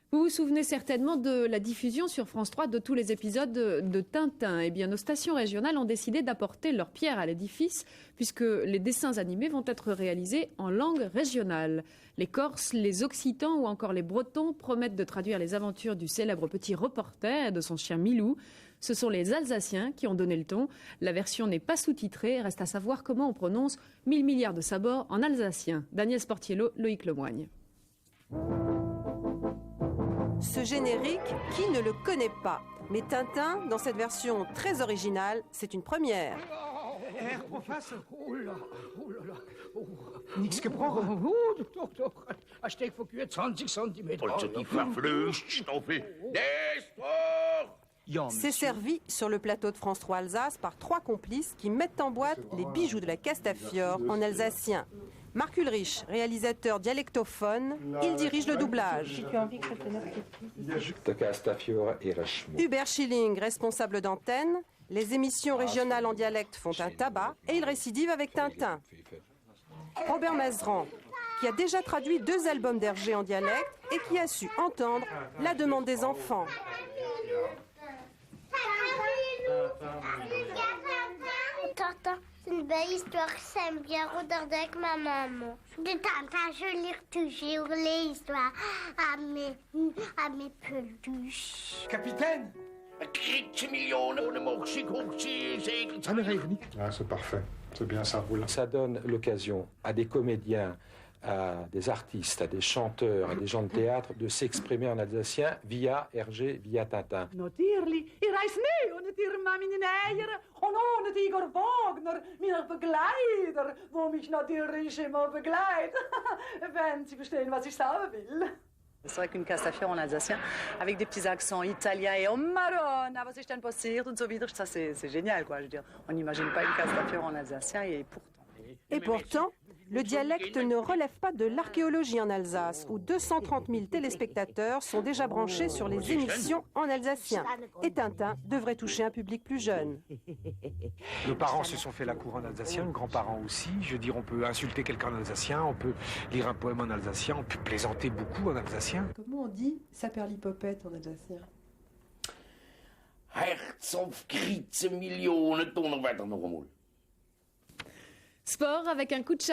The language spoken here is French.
Vous vous souvenez certainement de la diffusion sur France 3 de tous les épisodes de Tintin. Eh bien, nos stations régionales ont décidé d'apporter leur pierre à l'édifice puisque les dessins animés vont être réalisés en langue régionale. Les Corses, les Occitans ou encore les Bretons promettent de traduire les aventures du célèbre petit reporter et de son chien Milou. Ce sont les Alsaciens qui ont donné le ton. La version n'est pas sous-titrée. Reste à savoir comment on prononce 1000 milliards de sabords en alsacien. Daniel Sportiello, Loïc Lemoigne. Ce générique, qui ne le connaît pas? Mais Tintin, dans cette version très originale, c'est une première. Herr professor, niks gebrochen. Doch. Hij steekt voor 20 centimeter. Und die verflücht, Stoffi. Nestor! C'est servi sur le plateau de France 3 Alsace par 3 complices qui mettent en boîte les bijoux de la Castafiore en alsacien. Marc Ulrich, réalisateur dialectophone, il dirige le doublage. Hubert Schilling, responsable d'antenne. Les émissions régionales en dialecte font un tabac et il récidive avec Tintin. Robert Mazeran, qui a déjà traduit 2 albums d'Hergé en dialecte et qui a su entendre la demande des enfants. Tintin, c'est une belle histoire, j'aime bien regarder avec ma maman. De Tintin, je lis toujours les histoires à mes peluches. Capitaine! Ah, c'est parfait. C'est bien, ça roule. Ça donne l'occasion à des comédiens, à des artistes, à des chanteurs, à des gens de théâtre de s'exprimer en alsacien via Hergé, via Tintin. Natuurlijk, ik reis mee, en het hier met mijn eieren, en ohne Igor Wagner, mijn begeleider, wo mich natürlich immer begleitet, wenn Sie verstehen, was ich sagen will. C'est vrai qu'une Castafiore en alsacien, avec des petits accents italiens et « Oh Maronna, was ist denn passiert » und so videre, ça c'est génial, quoi. Je veux dire, on n'imagine pas une Castafiore en alsacien Et pourtant, le dialecte ne relève pas de l'archéologie en Alsace, où 230 000 téléspectateurs sont déjà branchés sur les émissions en alsacien. Et Tintin devrait toucher un public plus jeune. Nos parents se sont fait la cour en alsacien, nos grands-parents aussi. Je veux dire, on peut insulter quelqu'un en alsacien, on peut lire un poème en alsacien, on peut plaisanter beaucoup en alsacien. Comment on dit saperlipopette en alsacien? Herz auf Kritze Millionen Donnerwetter noch einmal. Sport avec un coup de